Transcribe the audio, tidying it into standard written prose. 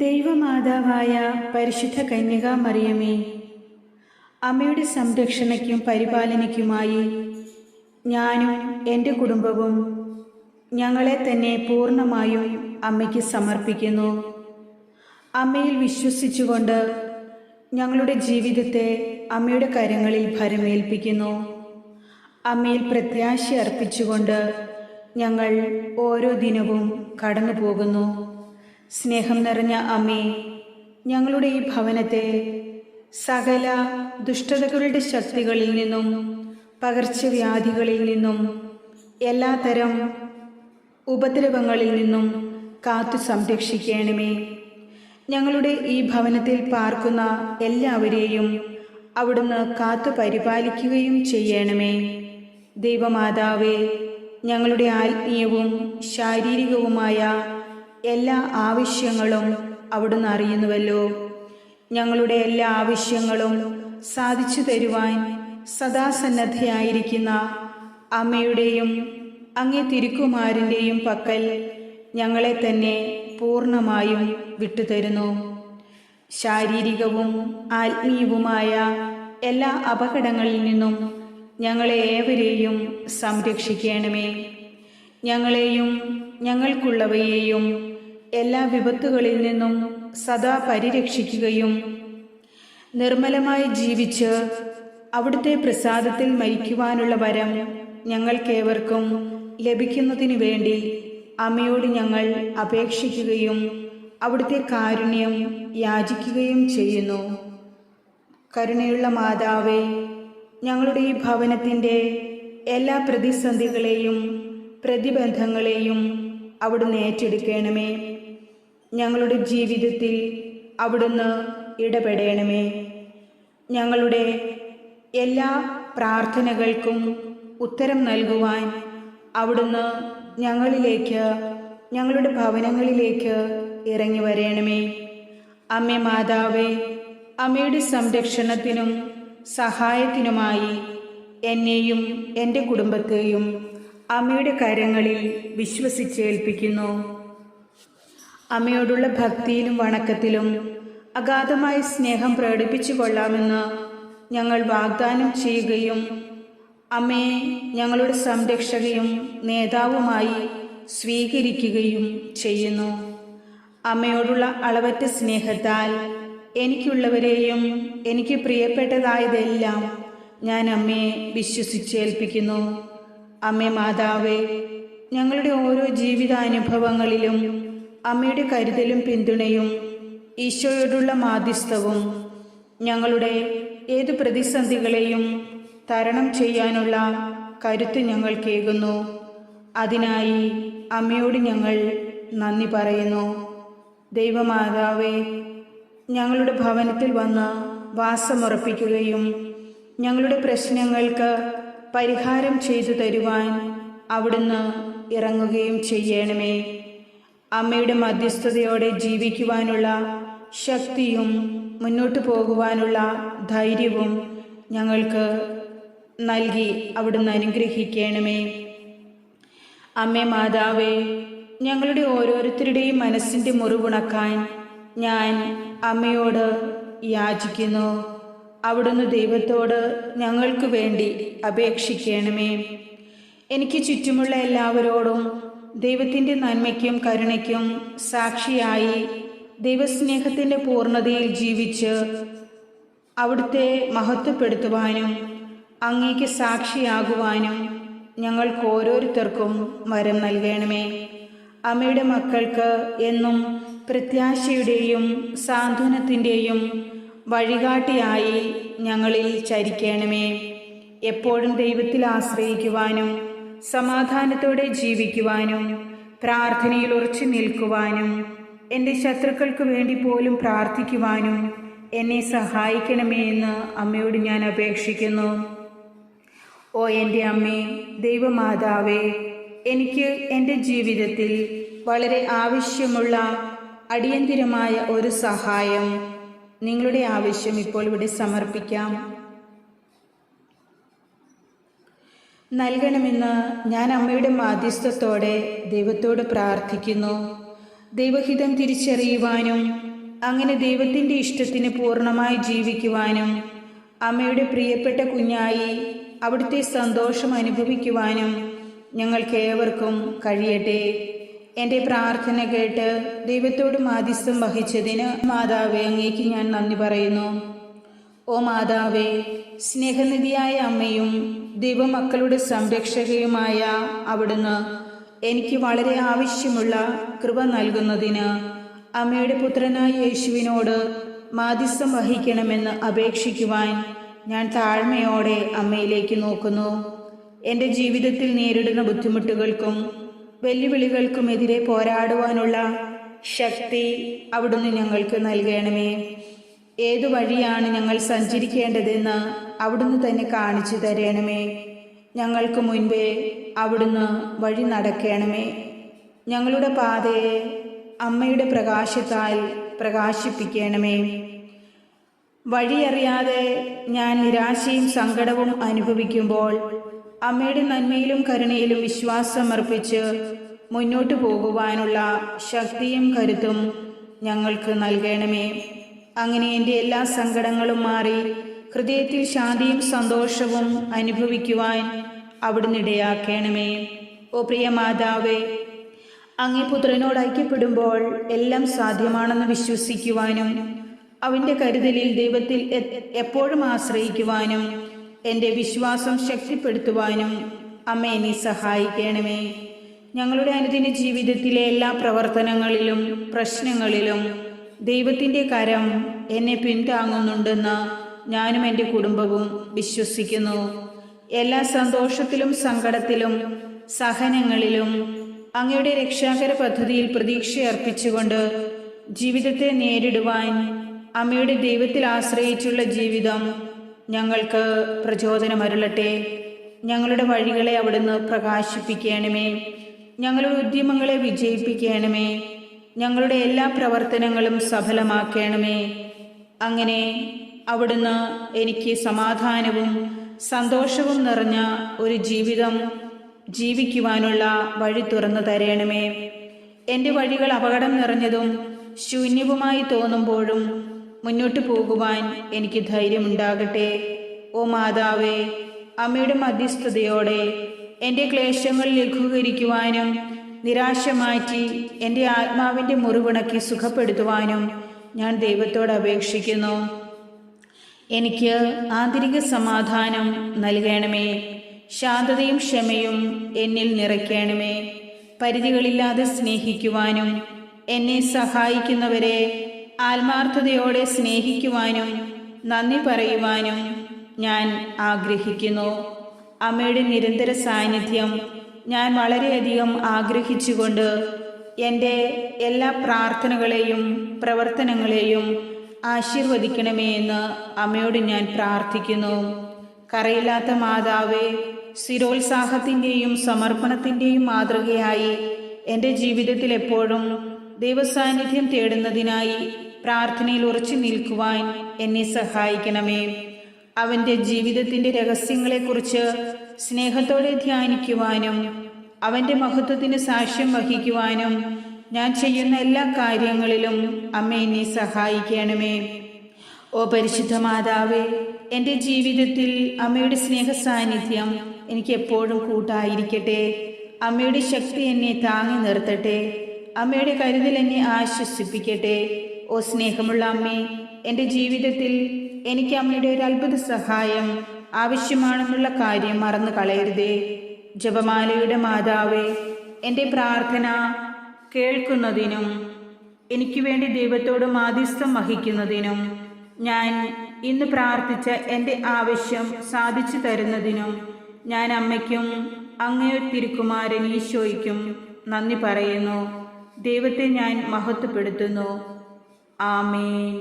ദൈവമാതാവായ പരിശുദ്ധ കന്യകാമറിയമേ, അമ്മയുടെ സംരക്ഷണയ്ക്കും പരിപാലനയ്ക്കുമായി ഞാനും എൻ്റെ കുടുംബവും ഞങ്ങളെ തന്നെ പൂർണ്ണമായും അമ്മയ്ക്ക് സമർപ്പിക്കുന്നു. അമ്മയിൽ വിശ്വസിച്ചുകൊണ്ട് ഞങ്ങളുടെ ജീവിതത്തെ അമ്മയുടെ കരങ്ങളിൽ ഭരമേൽപ്പിക്കുന്നു. അമ്മയിൽ പ്രത്യാശ അർപ്പിച്ചുകൊണ്ട് ഞങ്ങൾ ഓരോ ദിനവും കടന്നു പോകുന്നു. സ്നേഹം നിറഞ്ഞ അമ്മേ, ഞങ്ങളുടെ ഈ ഭവനത്തെ സകല ദുഷ്ടതകളുടെ ശക്തികളിൽ നിന്നും പകർച്ചവ്യാധികളിൽ നിന്നും എല്ലാത്തരം ഉപദ്രവങ്ങളിൽ നിന്നും കാത്തു സംരക്ഷിക്കണമേ. ഞങ്ങളുടെ ഈ ഭവനത്തിൽ പാർക്കുന്ന എല്ലാവരെയും അവിടുന്ന് കാത്തു പരിപാലിക്കുകയും ചെയ്യണമേ. ദൈവമാതാവേ, ഞങ്ങളുടെ ആത്മീയവും ശാരീരികവുമായ എല്ലാ ആവശ്യങ്ങളും അവിടുന്ന് അറിയുന്നുവല്ലോ. ഞങ്ങളുടെ എല്ലാ ആവശ്യങ്ങളും സാധിച്ചു തരുവാൻ സദാസന്നദ്ധയായിരിക്കുന്ന അമ്മയുടെയും അങ്ങേ തിരുക്കുമാരൻ്റെയും പക്കൽ ഞങ്ങളെ തന്നെ പൂർണ്ണമായും വിട്ടുതരുന്നു. ശാരീരികവും ആത്മീയവുമായ എല്ലാ അപകടങ്ങളിൽ നിന്നും ഞങ്ങളെ ഏവരെയും സംരക്ഷിക്കണമേ. ഞങ്ങളെയും ഞങ്ങൾക്കുള്ളവയെയും എല്ലാ വിപത്തുകളിൽ നിന്നും സദാ പരിരക്ഷിക്കുകയും നിർമ്മലമായി ജീവിച്ച് അവിടുത്തെ പ്രസാദത്തിൽ മരിക്കുവാനുള്ള വരം ഞങ്ങൾക്കേവർക്കും ലഭിക്കുന്നതിനു വേണ്ടി അമ്മയോട് ഞങ്ങൾ അപേക്ഷിക്കുകയും അവിടുത്തെ കാരുണ്യം യാചിക്കുകയും ചെയ്യുന്നു. കരുണയുള്ള മാതാവേ, ഞങ്ങളുടെ ഈ ഭവനത്തിൻ്റെ എല്ലാ പ്രതിസന്ധികളെയും പ്രതിബന്ധങ്ങളെയും അവിടുന്ന് ഏറ്റെടുക്കണമേ. ഞങ്ങളുടെ ജീവിതത്തിൽ അവിടുന്ന് ഇടപെടണമേ. ഞങ്ങളുടെ എല്ലാ പ്രാർത്ഥനകൾക്കും ഉത്തരം നൽകുവാൻ അവിടുന്ന് ഞങ്ങളിലേക്ക്, ഞങ്ങളുടെ ഭവനങ്ങളിലേക്ക് ഇറങ്ങി വരണമേ. അമ്മേ മാതാവേ, അമ്മയുടെ സംരക്ഷണത്തിനും സഹായത്തിനുമായി എന്നെയും എൻ്റെ കുടുംബത്തെയും അമ്മയുടെ കരങ്ങളിൽ വിശ്വസിച്ചേൽപ്പിക്കുന്നു. അമ്മയോടുള്ള ഭക്തിയിലും വണക്കത്തിലും അഗാധമായ സ്നേഹം പ്രകടിപ്പിച്ചു കൊള്ളാമെന്ന് ഞങ്ങൾ വാഗ്ദാനം ചെയ്യുകയും അമ്മയെ ഞങ്ങളുടെ സംരക്ഷകയും നേതാവുമായി സ്വീകരിക്കുകയും ചെയ്യുന്നു. അമ്മയോടുള്ള അളവറ്റ സ്നേഹത്താൽ എനിക്കുള്ളവരെയും എനിക്ക് പ്രിയപ്പെട്ടതായതെല്ലാം ഞാൻ അമ്മയെ വിശ്വസിച്ചേൽപ്പിക്കുന്നു. അമ്മേ മാതാവേ, ഞങ്ങളുടെ ഓരോ ജീവിതാനുഭവങ്ങളിലും അമ്മയുടെ കരുതലും പിന്തുണയും ഈശോയോടുള്ള മാധ്യസ്ഥവും ഞങ്ങളുടെ ഏതു പ്രതിസന്ധികളെയും തരണം ചെയ്യാനുള്ള കരുത്ത് ഞങ്ങൾക്കേകുന്നു. അതിനായി അമ്മയോട് ഞങ്ങൾ നന്ദി പറയുന്നു. ദൈവമാതാവേ, ഞങ്ങളുടെ ഭവനത്തിൽ വന്ന് വാസമുറപ്പിക്കുകയും ഞങ്ങളുടെ പ്രശ്നങ്ങൾക്ക് പരിഹാരം ചെയ്തു തരുവാൻ അവിടുന്ന് ഇറങ്ങുകയും ചെയ്യണമേ. അമ്മയുടെ മധ്യസ്ഥതയോടെ ജീവിക്കുവാനുള്ള ശക്തിയും മുന്നോട്ട് പോകുവാനുള്ള ധൈര്യവും ഞങ്ങൾക്ക് നൽകി അവിടുന്ന് അനുഗ്രഹിക്കണമേ. അമ്മേ മാതാവേ, ഞങ്ങളുടെ ഓരോരുത്തരുടെയും മനസ്സിൻ്റെ മുറിവുണക്കാൻ ഞാൻ അമ്മയോട് യാചിക്കുന്നു. അവിടുന്ന് ദൈവത്തോട് ഞങ്ങൾക്ക് വേണ്ടി അപേക്ഷിക്കണമേ. എനിക്ക് ചുറ്റുമുള്ള എല്ലാവരോടും ദൈവത്തിൻ്റെ നന്മയ്ക്കും കരുണയ്ക്കും സാക്ഷിയായി ദൈവസ്നേഹത്തിൻ്റെ പൂർണ്ണതയിൽ ജീവിച്ച് അവിടുത്തെ മഹത്വപ്പെടുത്തുവാനും അങ്ങേക്ക് സാക്ഷിയാകുവാനും ഞങ്ങൾക്ക് ഓരോരുത്തർക്കും വരം നൽകണമേ. അമ്മയുടെ മക്കൾക്ക് എന്നും പ്രത്യാശയുടെയും സാന്ത്വനത്തിൻ്റെയും വഴികാട്ടിയായി ഞങ്ങളിൽ ചരിക്കണമേ. എപ്പോഴും ദൈവത്തിൽ ആശ്രയിക്കുവാനും സമാധാനത്തോടെ ജീവിക്കുവാനും പ്രാർത്ഥനയിൽ ഉറച്ചു നിൽക്കുവാനും എൻ്റെ ശത്രുക്കൾക്ക് വേണ്ടി പോലും പ്രാർത്ഥിക്കുവാനും എന്നെ സഹായിക്കണമേ എന്ന് അമ്മയോട് ഞാൻ അപേക്ഷിക്കുന്നു. ഓ എൻ്റെ അമ്മേ, ദൈവമാതാവേ, എനിക്ക് എൻ്റെ ജീവിതത്തിൽ വളരെ ആവശ്യമുള്ള അടിയന്തിരമായ ഒരു സഹായം, നിങ്ങളുടെ ആവശ്യം ഇപ്പോൾ ഇവിടെ സമർപ്പിക്കാം. നൽകണമെന്ന് ഞാൻ അമ്മയുടെ മാധ്യസ്ഥത്തോടെ ദൈവത്തോട് പ്രാർത്ഥിക്കുന്നു. ദൈവഹിതം തിരിച്ചറിയുവാനും അങ്ങനെ ദൈവത്തിൻ്റെ ഇഷ്ടത്തിന് പൂർണ്ണമായി ജീവിക്കുവാനും അമ്മയുടെ പ്രിയപ്പെട്ട കുഞ്ഞായി അവിടുത്തെ സന്തോഷം അനുഭവിക്കുവാനും ഞങ്ങൾക്കേവർക്കും കഴിയട്ടെ. എൻ്റെ പ്രാർത്ഥന കേട്ട് ദൈവത്തോട് മാധ്യസ്ഥം വഹിച്ചതിന് മാതാവേ, അങ്ങേക്ക് ഞാൻ നന്ദി പറയുന്നു. ഓ മാതാവേ, സ്നേഹനിധിയായ അമ്മയും ദൈവമക്കളുടെ സംരക്ഷകയുമായ അവിടുന്ന് എനിക്ക് വളരെ ആവശ്യമുള്ള കൃപ നൽകുന്നതിന് അമ്മയുടെ പുത്രനായ യേശുവിനോട് മാധ്യസ്ഥം വഹിക്കണമെന്ന് അപേക്ഷിക്കുവാൻ ഞാൻ താഴ്മയോടെ അമ്മയിലേക്ക് നോക്കുന്നു. എൻ്റെ ജീവിതത്തിൽ നേരിടുന്ന ബുദ്ധിമുട്ടുകൾക്കും വെല്ലുവിളികൾക്കുമെതിരെ പോരാടുവാനുള്ള ശക്തി അവിടുന്ന് ഞങ്ങൾക്ക് നൽകണമേ. ഏതു വഴിയാണ് ഞങ്ങൾ സഞ്ചരിക്കേണ്ടതെന്ന് അവിടുന്ന് തന്നെ കാണിച്ചു തരണമേ. ഞങ്ങൾക്ക് മുൻപേ അവിടുന്ന് വഴി നടക്കണമേ. ഞങ്ങളുടെ പാതയെ അമ്മയുടെ പ്രകാശത്താൽ പ്രകാശിപ്പിക്കണമേ. വഴിയറിയാതെ ഞാൻ നിരാശയും സങ്കടവും അനുഭവിക്കുമ്പോൾ അമ്മയുടെ നന്മയിലും കരുണയിലും വിശ്വാസം അർപ്പിച്ച് മുന്നോട്ടു പോകുവാനുള്ള ശക്തിയും കരുത്തും ഞങ്ങൾക്ക് നൽകണമേ. അങ്ങനെ എൻ്റെ എല്ലാ സങ്കടങ്ങളും മാറി ഹൃദയത്തിൽ ശാന്തിയും സന്തോഷവും അനുഭവിക്കുവാൻ അവിടുന്ന് ഇടയാക്കണമേ. ഓ പ്രിയ മാതാവേ, അങ്ങേ പുത്രനോട് ഐക്യപ്പെടുമ്പോൾ എല്ലാം സാധ്യമാണെന്ന് വിശ്വസിക്കുവാനും അവൻ്റെ കരുതലിൽ ദൈവത്തിൽ എപ്പോഴും ആശ്രയിക്കുവാനും എൻ്റെ വിശ്വാസം ശക്തിപ്പെടുത്തുവാനും അമ്മ എന്നെ സഹായിക്കണമേ. ഞങ്ങളുടെ അനുദിന ജീവിതത്തിലെ എല്ലാ പ്രവർത്തനങ്ങളിലും പ്രശ്നങ്ങളിലും ദൈവത്തിൻ്റെ കരം എന്നെ പിന്താങ്ങുന്നുണ്ടെന്ന് ഞാനും എൻ്റെ കുടുംബവും വിശ്വസിക്കുന്നു. എല്ലാ സന്തോഷത്തിലും സങ്കടത്തിലും സഹനങ്ങളിലും അങ്ങയുടെ രക്ഷാകര പദ്ധതിയിൽ പ്രതീക്ഷയർപ്പിച്ചുകൊണ്ട് ജീവിതത്തെ നേരിടുവാൻ അമ്മയുടെ ദൈവത്തിൽ ആശ്രയിച്ചുള്ള ജീവിതം ഞങ്ങൾക്ക് പ്രചോദനമരുളട്ടെ. ഞങ്ങളുടെ വഴികളെ അവിടുന്ന് പ്രകാശിപ്പിക്കണമേ. ഞങ്ങളുടെ ഉദ്യമങ്ങളെ വിജയിപ്പിക്കണമേ. ഞങ്ങളുടെ എല്ലാ പ്രവർത്തനങ്ങളും സഫലമാക്കണമേ. അങ്ങനെ അവിടുന്ന് എനിക്ക് സമാധാനവും സന്തോഷവും നിറഞ്ഞ ഒരു ജീവിതം ജീവിക്കുവാനുള്ള വഴി തുറന്നു തരണമേ. എൻ്റെ വഴികൾ അപകടം നിറഞ്ഞതും ശൂന്യവുമായി തോന്നുമ്പോഴും മുന്നോട്ട് പോകുവാൻ എനിക്ക് ധൈര്യമുണ്ടാകട്ടെ. ഓ മാതാവേ, അമ്മയുടെ മധ്യസ്ഥതയോടെ എൻ്റെ ക്ലേശങ്ങൾ ലഘൂകരിക്കുവാനും നിരാശ മാറ്റി എൻ്റെ ആത്മാവിൻ്റെ മുറിവുണക്കി സുഖപ്പെടുത്തുവാനും ഞാൻ ദൈവത്തോട് അപേക്ഷിക്കുന്നു. എനിക്ക് ആന്തരിക സമാധാനം നൽകണമേ. ശാന്തതയും ക്ഷമയും എന്നിൽ നിറയ്ക്കണമേ. പരിധികളില്ലാതെ സ്നേഹിക്കുവാനും എന്നെ സഹായിക്കുന്നവരെ ആത്മാർത്ഥതയോടെ സ്നേഹിക്കുവാനും നന്ദി പറയുവാനും ഞാൻ ആഗ്രഹിക്കുന്നു. അമ്മയുടെ നിരന്തര സാന്നിധ്യം ഞാൻ വളരെയധികം ആഗ്രഹിച്ചുകൊണ്ട് എൻ്റെ എല്ലാ പ്രാർത്ഥനകളെയും പ്രവർത്തനങ്ങളെയും ആശീർവദിക്കണമേ എന്ന് അമ്മയോട് ഞാൻ പ്രാർത്ഥിക്കുന്നു. കറയില്ലാത്ത മാതാവേ, സ്ഥിരോത്സാഹത്തിൻ്റെയും സമർപ്പണത്തിൻ്റെയും മാതൃകയായി എൻ്റെ ജീവിതത്തിൽ എപ്പോഴും ദൈവസാന്നിധ്യം തേടുന്നതിനായി പ്രാർത്ഥനയിൽ ഉറച്ചു നിൽക്കുവാൻ എന്നെ സഹായിക്കണമേ. അവൻ്റെ ജീവിതത്തിൻ്റെ രഹസ്യങ്ങളെക്കുറിച്ച് സ്നേഹത്തോടെ ധ്യാനിക്കുവാനും അവൻ്റെ മഹത്വത്തിന് സാക്ഷ്യം വഹിക്കുവാനും ഞാൻ ചെയ്യുന്ന എല്ലാ കാര്യങ്ങളിലും അമ്മ എന്നെ സഹായിക്കണമേ. ഓ പരിശുദ്ധ മാതാവേ, എൻ്റെ ജീവിതത്തിൽ അമ്മയുടെ സ്നേഹ സാന്നിധ്യം എനിക്ക് എപ്പോഴും കൂട്ടായിരിക്കട്ടെ. അമ്മയുടെ ശക്തി എന്നെ താങ്ങി നിർത്തട്ടെ. അമ്മയുടെ കരുതൽ എന്നെ ആശ്വസിപ്പിക്കട്ടെ. ഓ സ്നേഹമുള്ള അമ്മേ, എൻ്റെ ജീവിതത്തിൽ എനിക്ക് അമ്മയുടെ ഒരു അത്ഭുത സഹായം ആവശ്യമാണെന്നുള്ള കാര്യം മറന്നു കളയരുതേ. ജപമാലയുടെ മാതാവേ, എൻ്റെ പ്രാർത്ഥന കേൾക്കുന്നതിനും എനിക്ക് വേണ്ടി ദൈവത്തോട് മാധ്യസ്ഥം വഹിക്കുന്നതിനും ഞാൻ ഇന്ന് പ്രാർത്ഥിച്ച എൻ്റെ ആവശ്യം സാധിച്ചു തരുന്നതിനും ഞാൻ അമ്മയ്ക്കും അങ്ങേ തിരുക്കുമാരൻ ഈശോയ്ക്കും നന്ദി പറയുന്നു. ദൈവത്തെ ഞാൻ മഹത്വപ്പെടുത്തുന്നു. ആമേൻ.